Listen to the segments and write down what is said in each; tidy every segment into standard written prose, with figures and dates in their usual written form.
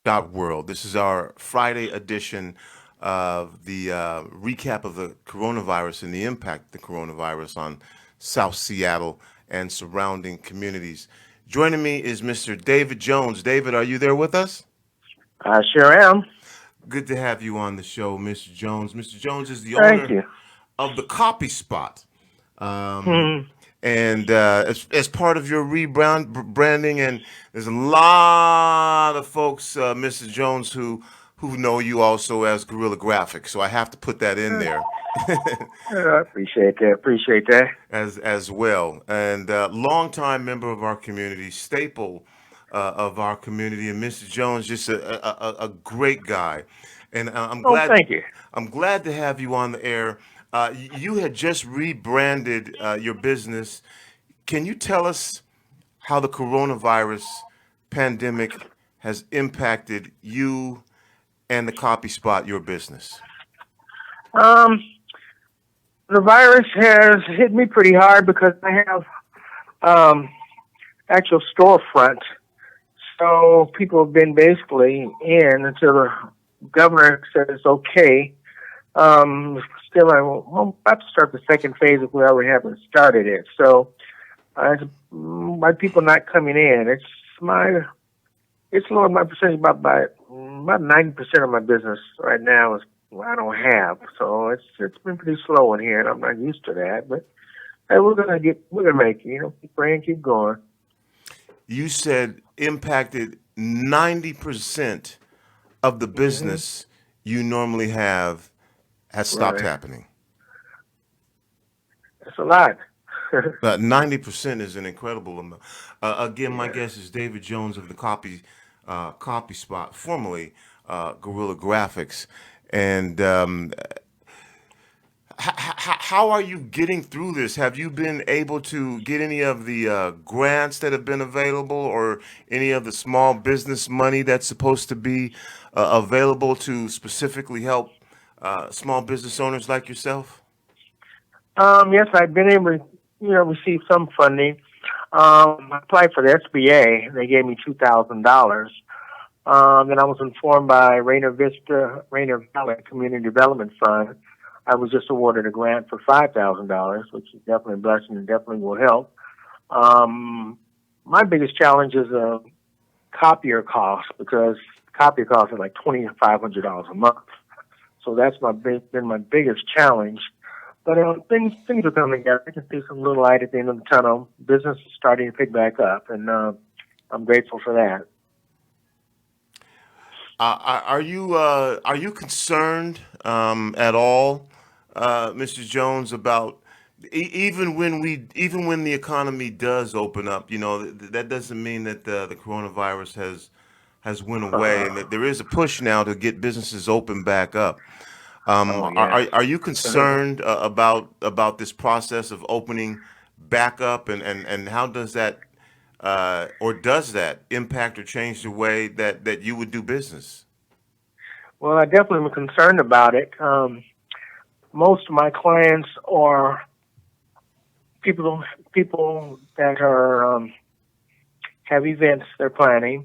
World. This is our Friday edition of the recap of the coronavirus and the impact of the coronavirus on South Seattle and surrounding communities. Joining me is Mr. David Jones. David, are you there with us? I sure am. Good to have you on the show, Mr. Jones. Mr. Jones is the Thank owner you. of the Copy Spot. Um, Hmm. and as part of your branding, and there's a lot of folks, Mrs. Jones, who know you also as Guerrilla Graphics. So I have to put that in there I appreciate that. Appreciate that. as well. And longtime member of our community, staple of our community, and Mr. Jones, just a great guy. And Oh, thank you. I'm glad to have you on the air. You had just rebranded your business. Can you tell us how the coronavirus pandemic has impacted you and the Copy Spot, your business? Um, the virus has hit me pretty hard because I have um actual storefront. So people have been basically in until the governor said it's okay. Still, I'm about to start the second phase of where we haven't started it. So, my people not coming in. It's lower my percentage about 90% of my business right now is I don't have. So it's been pretty slow in here, and I'm not used to that. But hey, we're gonna make it. Keep praying, keep going. You said impacted 90% of the Hmm. business you normally have has stopped Right, happening. that's a lot. 90% is an incredible amount. Again, my Yeah. guest is David Jones of the Copy Spot, formerly Guerrilla Graphics. And how are you getting through this? Have you been able to get any of the grants that have been available, or any of the small business money that's supposed to be available to specifically help small business owners like yourself? Yes, I've been able to, receive some funding. I applied for the SBA. They gave me $2,000. Then I was informed by Rainier Valley Community Development Fund. I was just awarded a grant for $5,000, which is definitely a blessing and definitely will help. Um, my biggest challenge is copier costs because copier costs are like $2,500 a month. So that's been my biggest challenge. But things are coming together. I can see some little light at the end of the tunnel. Business is starting to pick back up, and I'm grateful for that. Are you concerned at all, Mr. Jones, about even when the economy does open up? You know, that doesn't mean that the coronavirus has went away, and that there is a push now to get businesses open back up. Oh yes. Are you concerned about this process of opening back up, and how does that or does that impact or change the way that you would do business? Well, I definitely am concerned about it. Most of my clients are people people that are have events they're planning.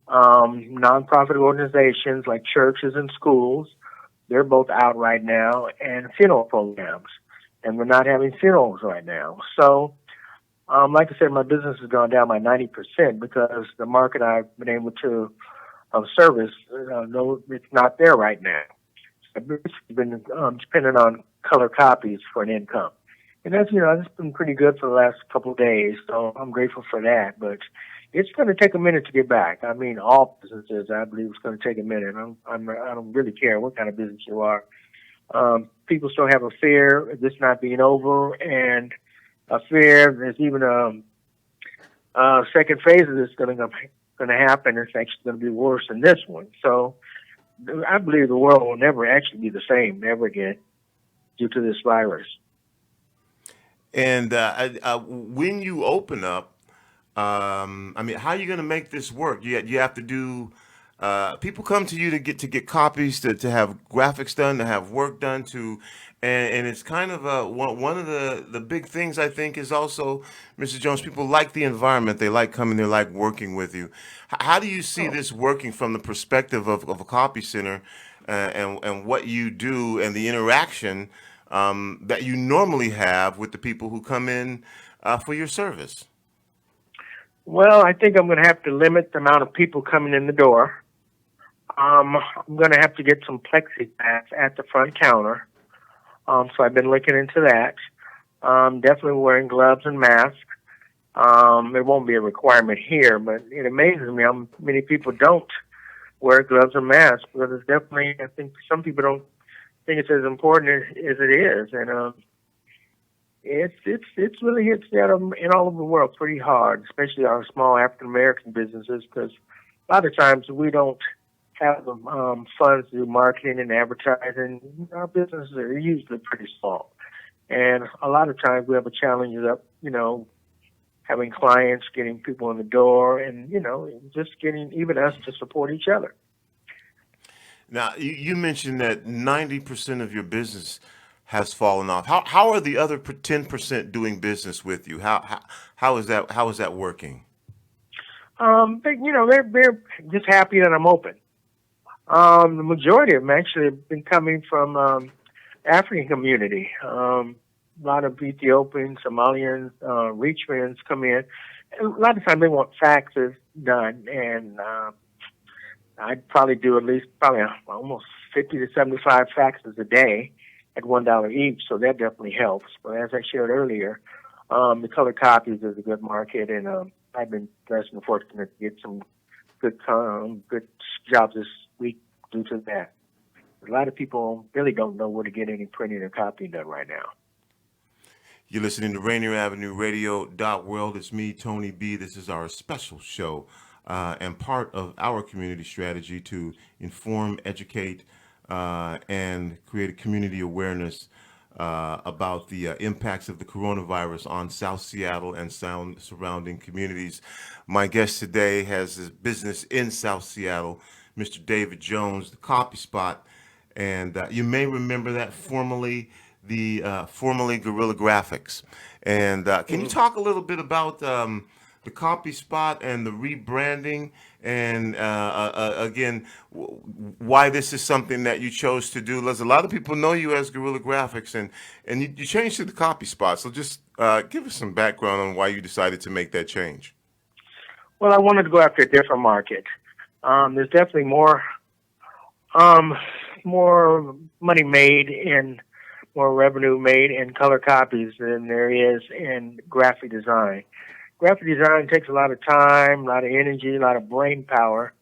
Nonprofit organizations like churches and schools, they're both out right now, and funeral programs, and we're not having funerals right now. So, like I said, my business has gone down by 90% because the market I've been able to service, no, it's not there right now. I've been dependent on color copies for an income. And that's been pretty good for the last couple of days, so I'm grateful for that. But it's going to take a minute to get back. I mean, all businesses, I believe it's going to take a minute. I don't really care what kind of business you are. People still have a fear of this not being over, and a fear there's even a second phase of this going to happen. It's actually going to be worse than this one. So I believe the world will never actually be the same ever again due to this virus. And when you open up, I mean, how are you going to make this work? You have to do People come to you to get copies, to have graphics done, to have work done, and it's kind of one of the big things I think is also, Mr. Jones. People like the environment. They like coming. They like working with you. How do you see Oh, this working from the perspective of a copy center, and what you do and the interaction that you normally have with the people who come in for your service? well, I think I'm going to have to limit the amount of people coming in the door. I'm going to have to get some plexiglass at the front counter. So I've been looking into that. Definitely wearing gloves and masks. It won't be a requirement here, but it amazes me how many people don't wear gloves and masks, because it's definitely, I think some people don't think it's as important as it is. And it's really hits in all over the world pretty hard, especially our small African American businesses, because a lot of times we don't have the funds to do marketing and advertising. Our businesses are usually pretty small, and a lot of times we have a challenge of having clients, getting people in the door, and just getting even us to support each other. Now, you mentioned that 90% of your business has fallen off. How are the other 10% doing business with you? How is that working? They're just happy that I'm open. The majority of them actually have been coming from African community. A lot of Ethiopians, Somalians, Richmonds come in. And a lot of times they want faxes done, and I'd probably do at least almost 50 to 75 faxes a day at $1 each, so that definitely helps. But as I shared earlier, the color copies is a good market, and I've been blessed and fortunate to get some good jobs this week due to that. A lot of people really don't know where to get any printing or copying done right now. You're listening to Rainier Avenue Radio World. It's me, Tony B. This is our special show and part of our community strategy to inform, educate, and create a community awareness about the impacts of the coronavirus on South Seattle and surrounding communities. My guest today has his business in South Seattle, Mr. David Jones, the Copy Spot, and you may remember that formerly Guerrilla Graphics. And can you talk a little bit about the Copy Spot and the rebranding, and again, why this is something that you chose to do? There's a lot of people know you as Guerrilla Graphics, and you changed to the Copy Spot. So just give us some background on why you decided to make that change. Well, I wanted to go after a different market. There's definitely more money made in more revenue made in color copies than there is in graphic design. Graphic design takes a lot of time, a lot of energy, a lot of brain power,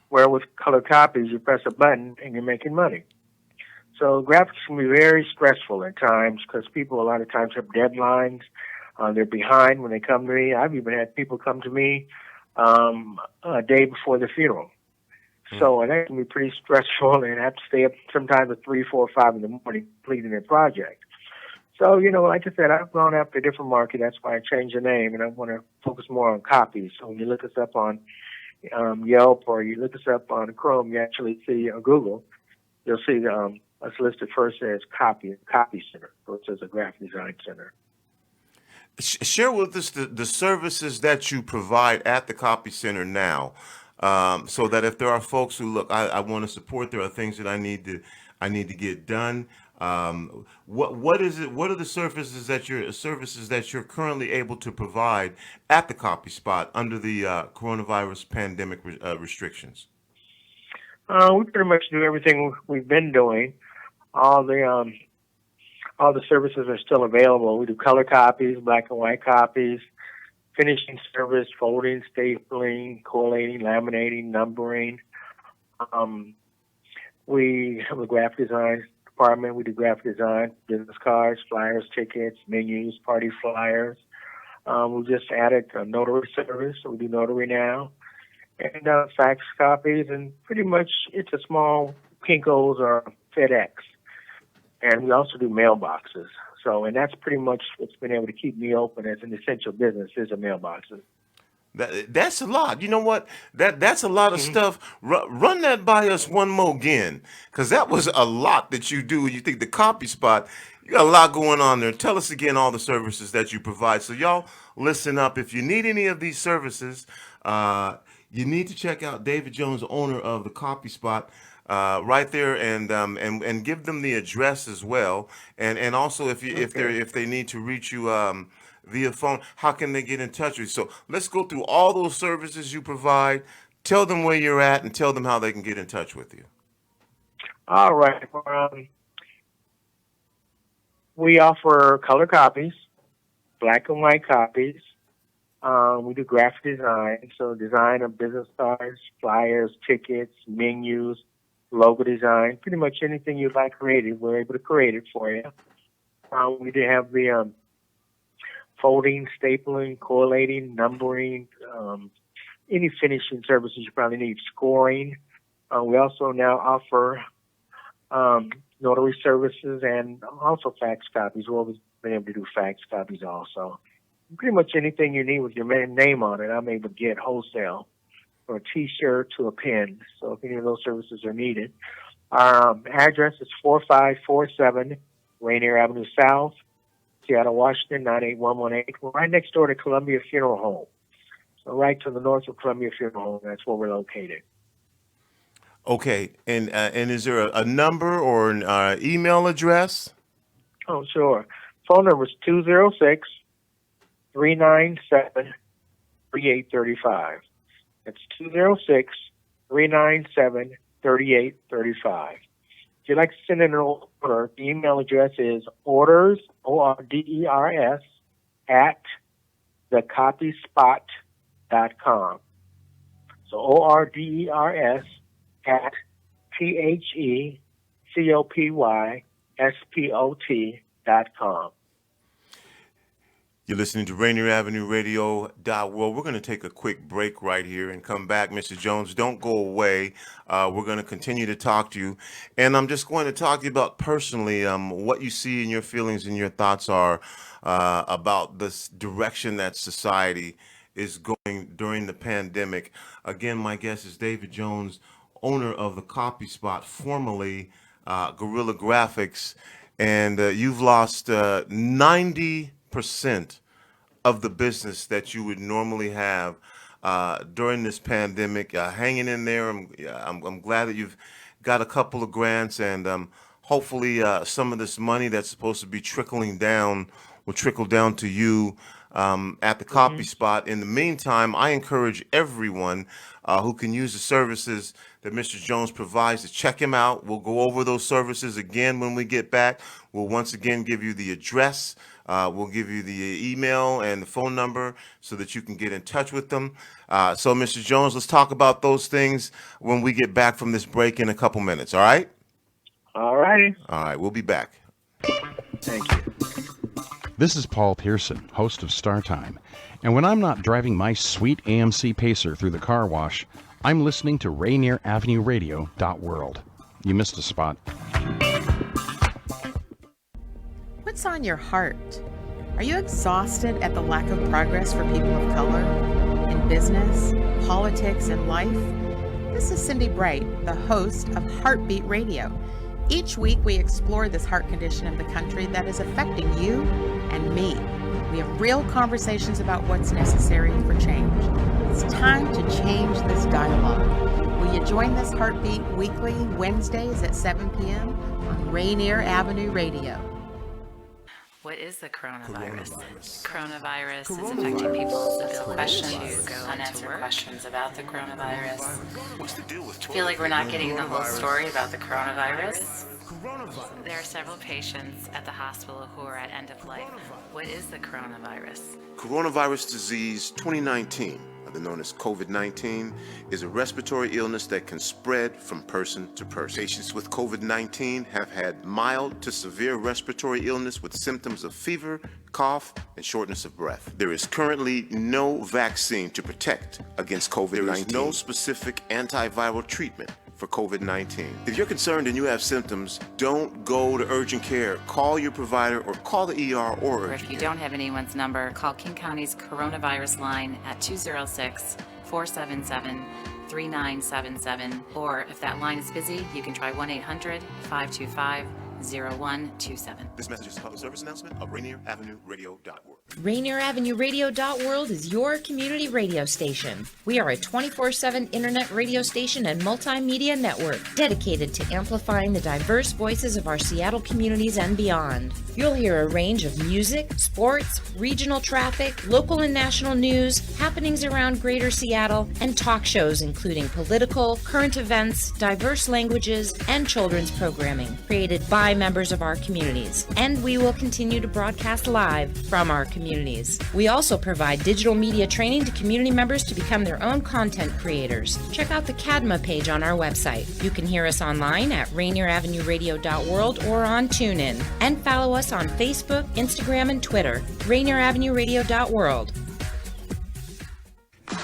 where with color copies, you press a button and you're making money. So graphics can be very stressful at times because people a lot of times have deadlines. They're behind when they come to me. I've even had people come to me a day before the funeral. So that can be pretty stressful, and have to stay up sometimes at 3, 4, 5 in the morning completing their project. So, like I said, I've gone after a different market. That's why I changed the name, and I want to focus more on copies. So when you look us up on Yelp, or you look us up on Chrome, you actually see, or Google, you'll see us listed first as Copy Center, so it says a graphic design center. Share with us the services that you provide at the Copy Center now. So that if there are folks who look, I want to support. There are things that I need to get done. What is it? What are the services that you're currently able to provide at the Copy Spot under the coronavirus pandemic restrictions? We pretty much do everything we've been doing. All the services are still available. We do color copies, black and white copies, finishing service, folding, stapling, collating, laminating, numbering. We have a graphic design department. We do graphic design, business cards, flyers, tickets, menus, party flyers. We just added a notary service, so we do notary now. And fax copies, and pretty much it's a small Kinko's or FedEx. And we also do mailboxes. So, and that's pretty much what's been able to keep me open as an essential business is the mailboxes. That's a lot. You know what? That's a lot of Hmm. stuff. Run that by us one more again, because that was a lot that you do. You think the copy spot, you got a lot going on there. Tell us again all the services that you provide. So y'all listen up. If you need any of these services, you need to check out David Jones, owner of the Copy Spot. Right there, and give them the address as well, and also Okay. if they need to reach you via phone, how can they get in touch with you? So let's go through all those services you provide. Tell them where you're at, and tell them how they can get in touch with you. All right. We offer color copies, black and white copies. We do graphic design, so design of business cards, flyers, tickets, menus, logo design, pretty much anything you'd like created, we're able to create it for you. We do have the folding, stapling, correlating, numbering, any finishing services you probably need, scoring. We also now offer notary services and also fax copies. We'll always been able to do fax copies also. Pretty much anything you need with your name on it, I'm able to get wholesale, from a T-shirt to a pen. So if any of those services are needed. Our address is 4547 Rainier Avenue South, Seattle, Washington, 98118. We're right next door to Columbia Funeral Home. So right to the north of Columbia Funeral Home, that's where we're located. Okay, and is there a number or an email address? Oh, sure. Phone number is 206-397-3835. That's 206-397-3835. If you'd like to send in an order, the email address is orders, ORDERS, at thecopyspot.com. So ORDERS at THECOPYSPOT.com. You're listening to Rainier Avenue Radio. Well, we're going to take a quick break right here and come back. Mr. Jones, don't go away. We're going to continue to talk to you. And I'm just going to talk to you about personally what you see and your feelings and your thoughts are about this direction that society is going during the pandemic. Again, my guest is David Jones, owner of the Copy Spot, formerly Guerrilla Graphics. And you've lost 90% of the business that you would normally have during this pandemic. Hanging in there. I'm glad that you've got a couple of grants, and hopefully some of this money that's supposed to be trickling down will trickle down to you at the Copy Mm-hmm. Spot. In the meantime, I encourage everyone who can use the services that Mr. Jones provides to check him out. We'll go over those services again when we get back. We'll once again give you the address. We'll give you the email and the phone number so that you can get in touch with them. So, Mr. Jones, let's talk about those things when we get back from this break in a couple minutes. All right? All righty. All right, we'll be back. Thank you. This is Paul Pearson, host of Star Time. And when I'm not driving my sweet AMC Pacer through the car wash, I'm listening to Rainier Avenue Radio .world. You missed a spot. What's on your heart? Are you exhausted at the lack of progress for people of color in business, politics, and life? This is Cindy Bright, the host of Heartbeat Radio. Each week we explore this heart condition of the country that is affecting you and me. We have real conversations about what's necessary for change. It's time to change this dialogue. Will you join this Heartbeat weekly, Wednesdays at 7 p.m. on Rainier Avenue Radio? What is the coronavirus? Coronavirus is affecting people's ability to go unanswered questions about the coronavirus. What's the deal with I feel like we're not getting the whole story about the coronavirus. There are several patients at the hospital who are at end of life. What is the coronavirus? Coronavirus disease 2019, other known as COVID-19, is a respiratory illness that can spread from person to person. Patients with COVID-19 have had mild to severe respiratory illness with symptoms of fever, cough, and shortness of breath. There is currently no vaccine to protect against COVID-19. There is no specific antiviral treatment for COVID-19. If you're concerned and you have symptoms, don't go to urgent care. Call your provider or call the ER or urgent If you care. don't have anyone's number, call King County's coronavirus line at 206-477-3977. Or if that line is busy, you can try 1-800-525-0127. This message is a public service announcement of Rainier Avenue Radio.org. Rainier Avenue Radio.world is your community radio station. We are a 24/7 internet radio station and multimedia network dedicated to amplifying the diverse voices of our Seattle communities and beyond. You'll hear a range of music, sports, regional traffic, local and national news, happenings around Greater Seattle, and talk shows including political, current events, diverse languages, and children's programming created by members of our communities. And we will continue to broadcast live from our communities. We also provide digital media training to community members to become their own content creators. Check out the CADMA page on our website. You can hear us online at RainierAvenueRadio.world or on TuneIn. And follow us on Facebook, Instagram, and Twitter. RainierAvenueRadio.world.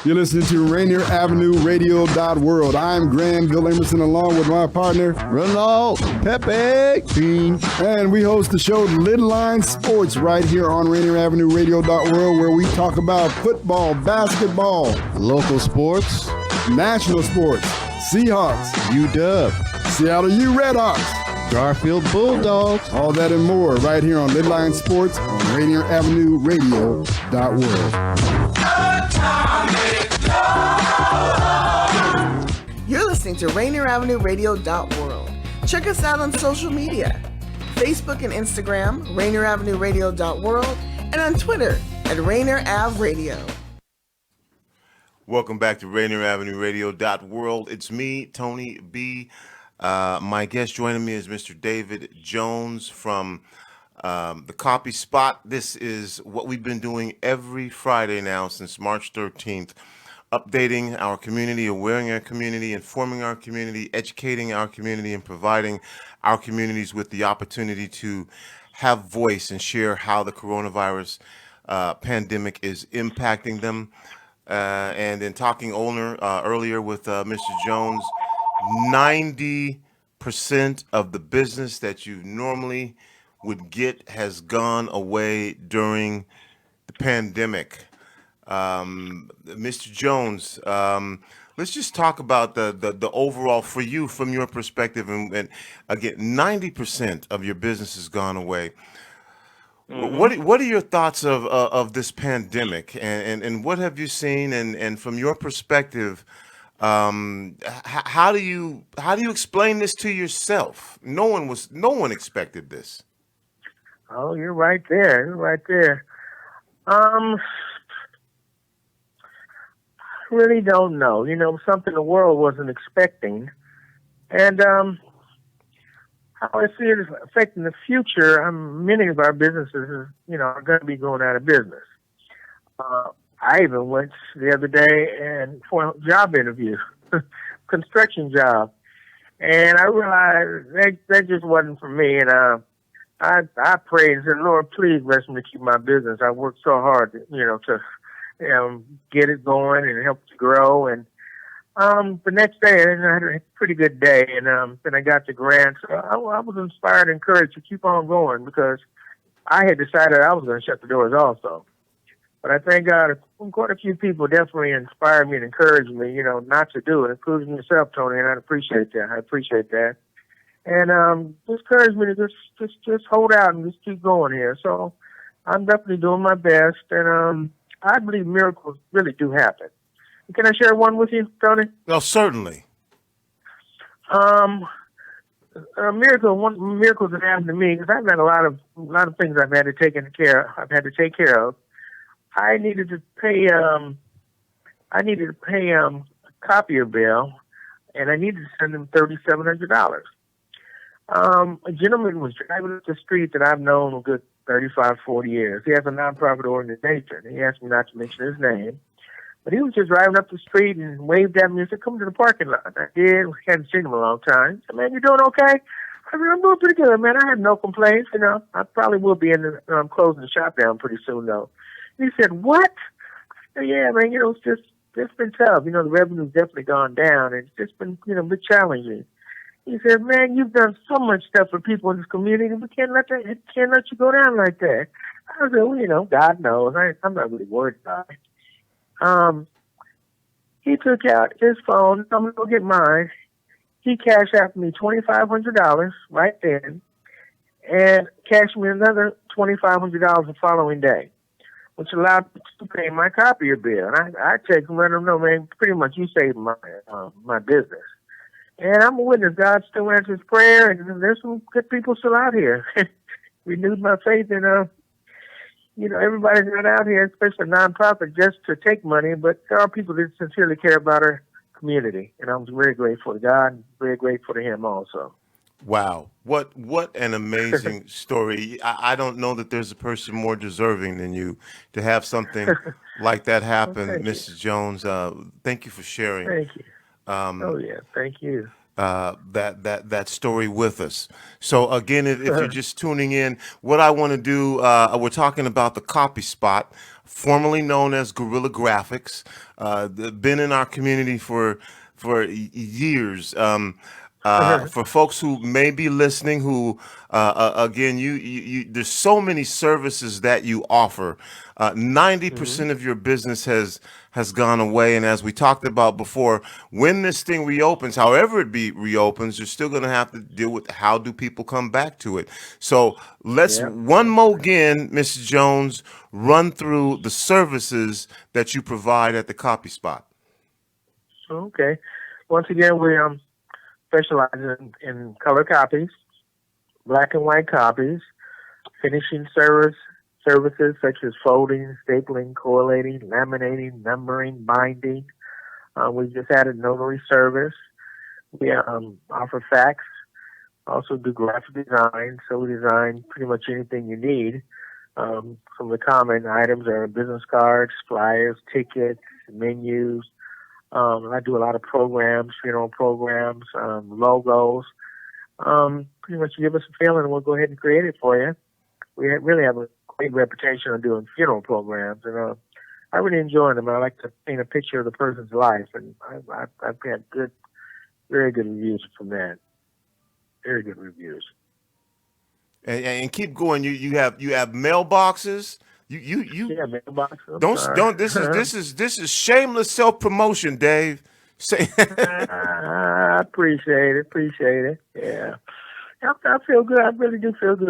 You're listening to Rainier Avenue Radio.world. I'm Granville Emerson along with my partner, Ronald Pepe Bean. and we host the show Little Line Sports right here on Rainier Avenue Radio.world, where we talk about football, basketball, Local sports, national sports, Seahawks, UW, Seattle U Redhawks, Garfield Bulldogs. all that and more right here on Little Line Sports on Rainier Avenue Radio.world. You're listening to Rainier Avenue Radio.world. Check us out on social media, Facebook and Instagram, Rainier Avenue Radio.world, and on Twitter at Rainier Ave Radio. Welcome back to Rainier Avenue Radio.world. It's me, Tony B. My guest joining me is Mr. David Jones from the Copy Spot. This is what we've been doing every Friday now since March 13th. Updating our community, awareing our community, informing our community, educating our community, and providing our communities with the opportunity to have voice and share how the coronavirus pandemic is impacting them. And in talking earlier with Mr. Jones, 90% of the business that you normally would get has gone away during the pandemic. Mr. Jones, let's just talk about the overall for you from your perspective. And again, 90% of your business has gone away. What are your thoughts of this pandemic, and what have you seen? And from your perspective, how do you explain this to yourself? No one expected this. Oh, you're right there. You're right there. I really don't know. Something the world wasn't expecting. And how I see it affecting the future, many of our businesses, are going to be going out of business. I even went the other day and for a job interview, construction job, and I realized that just wasn't for me. And I prayed and said, Lord, please bless me to keep my business. I worked so hard, to get it going and help it grow. And the next day, I had a pretty good day, and then I got the grant. So I was inspired and encouraged to keep on going because I had decided I was going to shut the doors also. But I thank God, quite a few people definitely inspired me and encouraged me, not to do it, including yourself, Tony, and I appreciate that. I appreciate that. And just encouraged me to just hold out and just keep going here. So I'm definitely doing my best, and I believe miracles really do happen. Can I share one with you, Tony? No, certainly. Miracles that happened to me, because I've had a lot of things I've had to take care of. I needed to pay a copier bill, and I needed to send him $3,700. A gentleman was driving up the street that I've known a good 35, 40 years. He has a nonprofit organization. He asked me not to mention his name. But he was just driving up the street and waved at me and said, come to the parking lot. I did. We hadn't seen him in a long time. He said, man, you doing okay? I said, I'm doing pretty good, man. I had no complaints. I probably will be closing the shop down pretty soon, though. And he said, what? I said, yeah, man, it's it's been tough. The revenue's definitely gone down. It's just been, a bit challenging. He said, man, you've done so much stuff for people in this community. We can't let you go down like that. I said, well, God knows. I'm not really worried about it. He took out his phone. I'm going to go get mine. He cashed out for me $2,500 right then and cashed me another $2,500 the following day, which allowed me to pay my copier bill. And I checked and let him know, man, pretty much you saved my business. And I'm a witness. God still answers prayer, and there's some good people still out here. Renewed my faith in everybody's not out here, especially a nonprofit, just to take money, but there are people that sincerely care about our community, and I'm very grateful to God, and very grateful to him also. Wow, what an amazing story! I don't know that there's a person more deserving than you to have something like that happen, Well, Mrs. Jones. Thank you for sharing. Thank you. Thank you. That story with us. So again, if you're just tuning in, what I want to do, we're talking about the Copy Spot, formerly known as Guerrilla Graphics. Been in our community for years. For folks who may be listening, who again, you there's so many services that you offer. 90% of your business has gone away, and as we talked about before, when this thing reopens, however it reopens, you're still going to have to deal with how do people come back to it. So let's one more again, Mrs. Jones, run through the services that you provide at the Copy Spot. Okay. Once again, we specialize in color copies, black and white copies, finishing services such as folding, stapling, correlating, laminating, numbering, binding. We just added notary service. We offer fax, also do graphic design, so we design pretty much anything you need. Some of the common items are business cards, flyers, tickets, menus. I do a lot of programs, funeral programs, logos. Pretty much give us a feeling and we'll go ahead and create it for you. We really have a great reputation on doing funeral programs, and I really enjoy them. I like to paint a picture of the person's life, and I've had very good reviews from that. Very good reviews. And keep going. You have mailboxes. Mailboxes. Don't. This is shameless self promotion, Dave. I appreciate it. Yeah. I feel good. I really do feel good.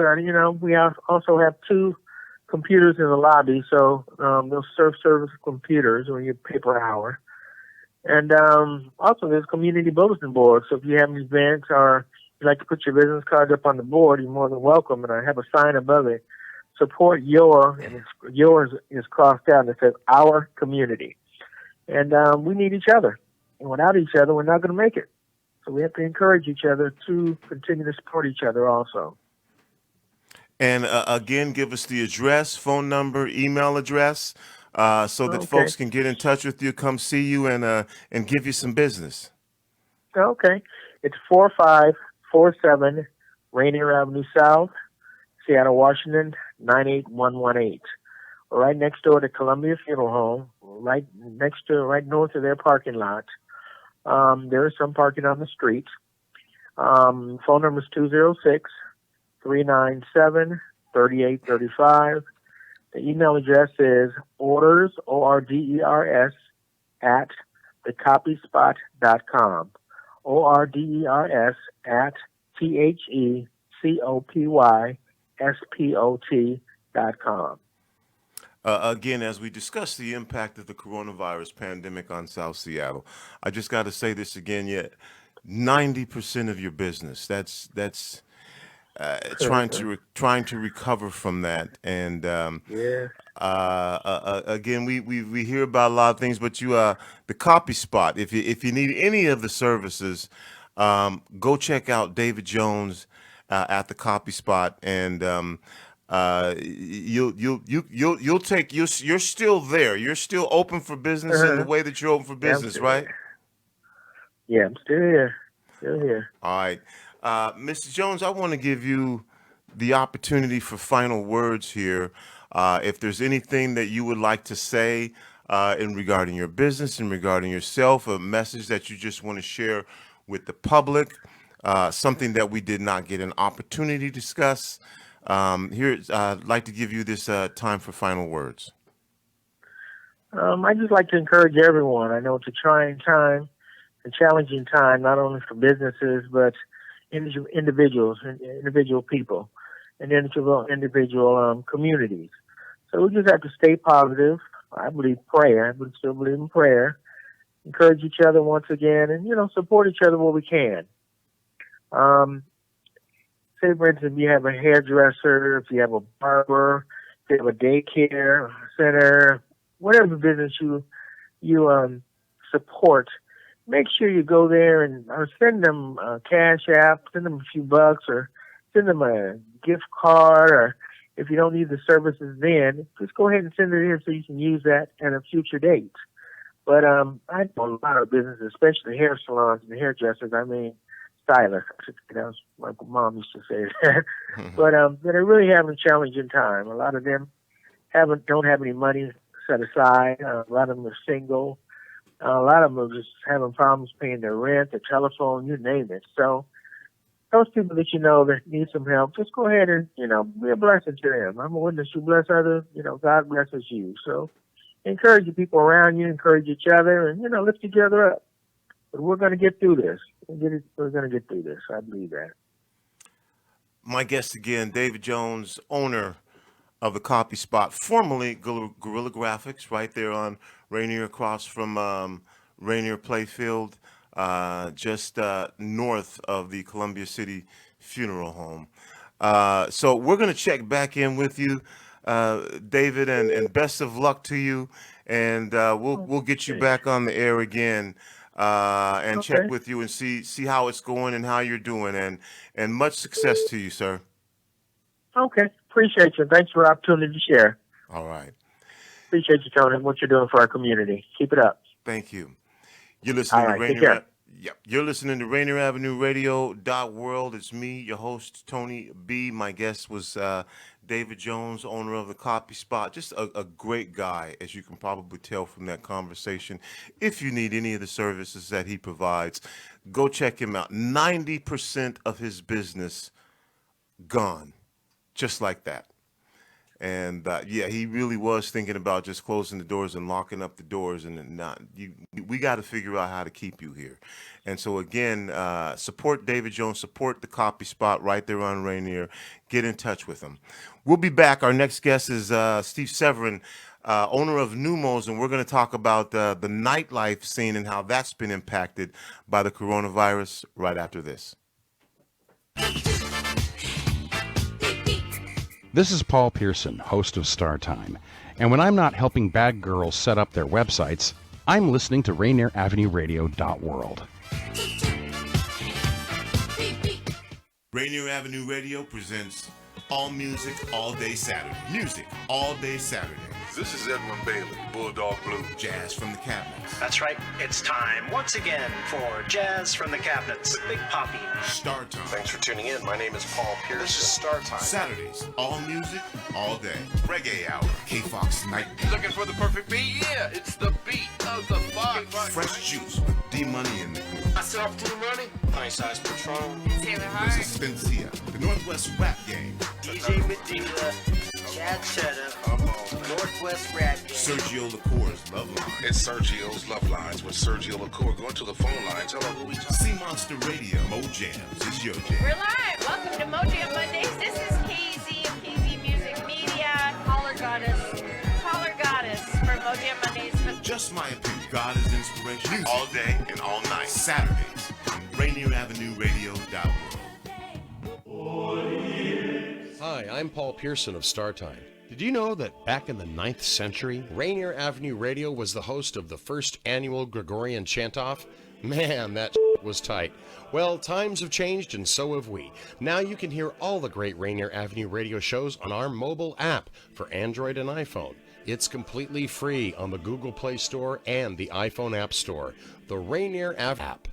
We also have 2 computers in the lobby, so they'll serve service computers when you paper hour. And also there's community bulletin boards. So if you have an event or you like to put your business cards up on the board, you're more than welcome. And I have a sign above it, support and yours is crossed out and it says our community. And we need each other. And without each other, we're not going to make it. So we have to encourage each other to continue to support each other also. And again, give us the address, phone number, email address, so that folks can get in touch with you, come see you, and give you some business. Okay. It's 4547 Rainier Avenue South, Seattle, Washington, 98118. We're right next door to Columbia Funeral Home, right north of their parking lot. There is some parking on the street. Phone number is 206-397-3835. The email address is orders, orders, at thecopyspot.com. orders at thecopyspot.com. Again, as we discuss the impact of the coronavirus pandemic on South Seattle, I just got to say this again. Yet, 90% of your business. That's trying to recover from that. And again, we hear about a lot of things, but you the Copy Spot. If you need any of the services, go check out David Jones at the Copy Spot, and you'll take you're still there. You're still open for business in the way that you're open for business, right? Yeah, I'm still here. All right. Mr. Jones, I want to give you the opportunity for final words here. If there's anything that you would like to say in regarding your business, in regarding yourself, a message that you just want to share with the public, something that we did not get an opportunity to discuss. I'd like to give you this time for final words. I just like to encourage everyone. I know it's a trying time, a challenging time, not only for businesses, but individual people and individual communities. So we just have to stay positive. I believe prayer. I still believe in prayer. Encourage each other once again, and support each other where we can. Say, for instance, if you have a hairdresser, if you have a barber, if you have a daycare center, whatever business you support, make sure you go there or send them a cash app, send them a few bucks, or send them a gift card, or if you don't need the services then, just go ahead and send it in so you can use that at a future date. But I know a lot of businesses, especially hair salons and hairdressers, stylists, that's my mom used to say that, but that are really having a challenging time. A lot of them don't have any money set aside. A lot of them are single. A lot of them are just having problems paying their rent, their telephone, you name it. So those people that that need some help, just go ahead and, be a blessing to them. I'm a witness. You bless others, God blesses you. So encourage the people around you, encourage each other, and, lift each other up. But we're going to get through this. We're going to get through this. I believe that. My guest again, David Jones, owner of the Copy Spot, formerly Guerrilla Graphics, right there on Rainier, across from Rainier Playfield, just north of the Columbia City Funeral Home. So we're going to check back in with you, David, and best of luck to you. And we'll get you back on the air again. And check with you and see how it's going and how you're doing, and much success to you, sir. Okay. Appreciate you. Thanks for the opportunity to share. All right. Appreciate you, Tony, what you're doing for our community. Keep it up. Thank you. You're listening to Take care. Yep. You're listening to Rainier Avenue Radio.world. It's me, your host, Tony B. My guest was David Jones, owner of the Copy Spot. Just a great guy, as you can probably tell from that conversation. If you need any of the services that he provides, go check him out. 90% of his business gone, just like that. And he really was thinking about just closing the doors and locking up the doors, and we got to figure out how to keep you here. And so again, support David Jones, support the Copy Spot right there on Rainier. Get in touch with him. We'll be back. Our next guest is Steve Severin, owner of Numos, and we're going to talk about the nightlife scene and how that's been impacted by the coronavirus right after this. This is Paul Pearson, host of Star Time. And when I'm not helping bad girls set up their websites, I'm listening to Rainier Avenue Radio.world. Rainier Avenue Radio presents All Music, All Day Saturday. Music, all day Saturday. This is Edwin Bailey, Bulldog Blue. Jazz from the Cabinets. That's right. It's time once again for Jazz from the Cabinets with Big Poppy. Star Time. Thanks for tuning in. My name is Paul Pearson. This is Star Time. Saturdays, all music, all day. Reggae Hour. K-Fox Night. Looking for the perfect beat? Yeah, it's the beat of the Fox. Fresh Juice with D-Money in the group. Myself, D-Money. Nice Ice Patron. Taylor Hart. This is Spencia, the Northwest Rap Game. DJ Medina. Chad Cheddar. Northwest Rap Game. Sergio LaCour's Love Line. It's Sergio's Love Lines with Sergio LaCour. Going to the phone lines. Hello, who we talking? Sea Monster Radio. Mo Jams is your jam. We're live. Welcome to Mo Jam Mondays. This is KZ of KZ Music Media. Caller Goddess for Mo Jam Mondays. Just my opinion. God is inspiration. Music all day and all night. Saturdays on Rainier Avenue Radio.world. Hi, I'm Paul Pearson of Star Time. Did you know that back in the 9th century, Rainier Avenue Radio was the host of the first annual Gregorian chant-off? Man, that was tight. Well, times have changed and so have we. Now you can hear all the great Rainier Avenue Radio shows on our mobile app for Android and iPhone. It's completely free on the Google Play Store and the iPhone App Store. The Rainier Avenue app.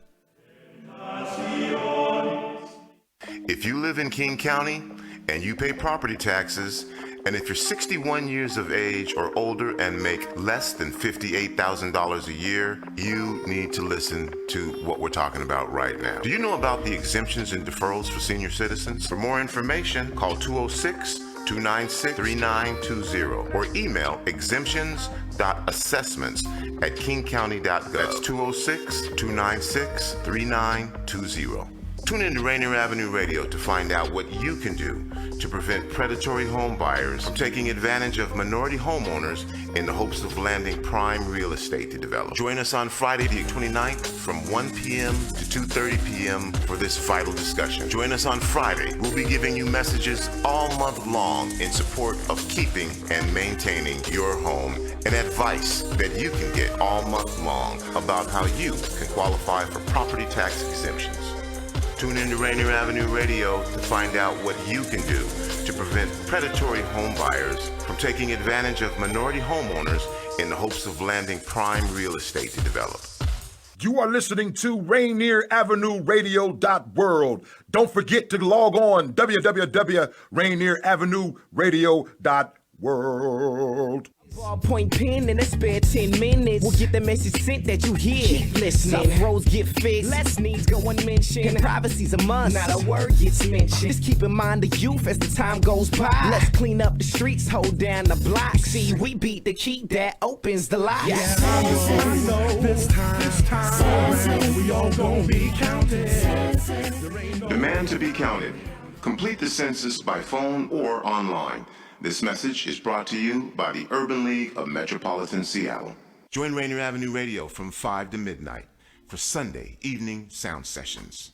If you live in King County and you pay property taxes, And if you're 61 years of age or older and make less than $58,000 a year, you need to listen to what we're talking about right now. Do you know about the exemptions and deferrals for senior citizens? For more information, call 206-296-3920 or email exemptions.assessments@kingcounty.gov. That's 206-296-3920. Tune in to Rainier Avenue Radio to find out what you can do to prevent predatory home buyers from taking advantage of minority homeowners in the hopes of landing prime real estate to develop. Join us on Friday the 29th from 1 p.m. to 2:30 p.m. for this vital discussion. Join us on Friday. We'll be giving you messages all month long in support of keeping and maintaining your home and advice that you can get all month long about how you can qualify for property tax exemptions. Tune in to Rainier Avenue Radio to find out what you can do to prevent predatory home buyers from taking advantage of minority homeowners in the hopes of landing prime real estate to develop. You are listening to Rainier Avenue Radio.world. Don't forget to log on www.rainieravenue.world. Ballpoint pen in a spare 10 minutes. We'll get the message sent that you hear. Keep listening. Some roads get fixed. Less needs go unmentioned. And privacy's a must. Not a word gets mentioned. Just keep in mind the youth as the time goes by. Let's clean up the streets, hold down the block. See, we beat the key that opens the lock. This time, we all gonna be counted. Demand to be counted. Complete the census by phone or online. This message is brought to you by the Urban League of Metropolitan Seattle. Join Rainier Avenue Radio from 5 to midnight for Sunday evening sound sessions.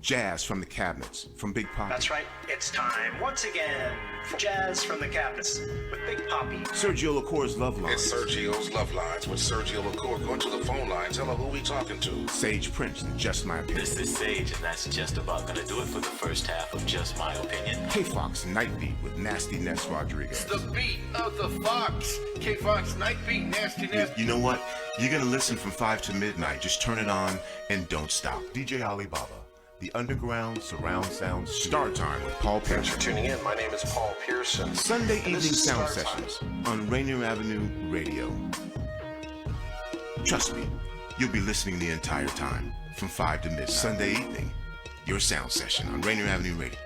Jazz from the Cabinets from Big Poppy. That's right, it's time once again for Jazz from the Cabinets with Big Poppy. Sergio LaCour's Love Lines. It's Sergio's Love Lines with Sergio LaCour. Go to the phone line. Tell her who we talking to. Sage Prince and Just My Opinion. This is Sage, and that's just about gonna do it for the first half of Just My Opinion. K-Fox Night Beat with Nasty Ness Rodriguez. The beat of the Fox. K-Fox Night Beat, Nasty Ness. You know what? You're gonna listen from 5 to midnight. Just turn it on and don't stop. DJ Alibaba. The Underground Surround Sound Star Time with Paul Pearson. Thanks for tuning in. My name is Paul Pearson. Sunday evening sound sessions on Rainier Avenue Radio. Trust me, you'll be listening the entire time from 5 to midnight. Sunday evening, your sound session on Rainier Avenue Radio.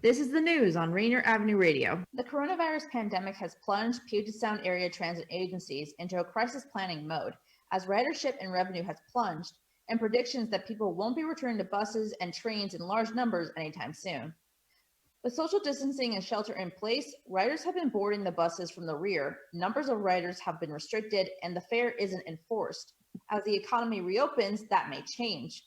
This is the news on Rainier Avenue Radio. The coronavirus pandemic has plunged Puget Sound area transit agencies into a crisis planning mode, as ridership and revenue has plunged, and predictions that people won't be returning to buses and trains in large numbers anytime soon. With social distancing and shelter in place, riders have been boarding the buses from the rear, numbers of riders have been restricted, and the fare isn't enforced. As the economy reopens, that may change.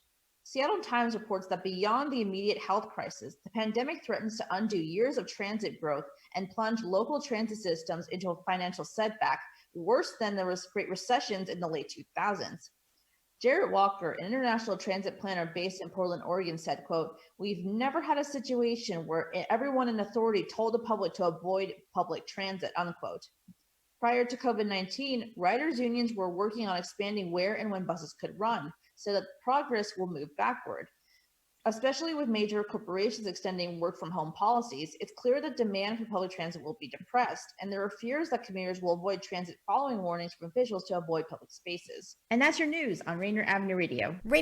Seattle Times reports that beyond the immediate health crisis, the pandemic threatens to undo years of transit growth and plunge local transit systems into a financial setback, worse than the Great Recessions in the late 2000s. Jarrett Walker, an international transit planner based in Portland, Oregon, said, quote, "We've never had a situation where everyone in authority told the public to avoid public transit," unquote. Prior to COVID-19, riders' unions were working on expanding where and when buses could run so that progress will move backward. Especially with major corporations extending work from home policies, it's clear that demand for public transit will be depressed, and there are fears that commuters will avoid transit following warnings from officials to avoid public spaces. And that's your news on Rainier Avenue Radio.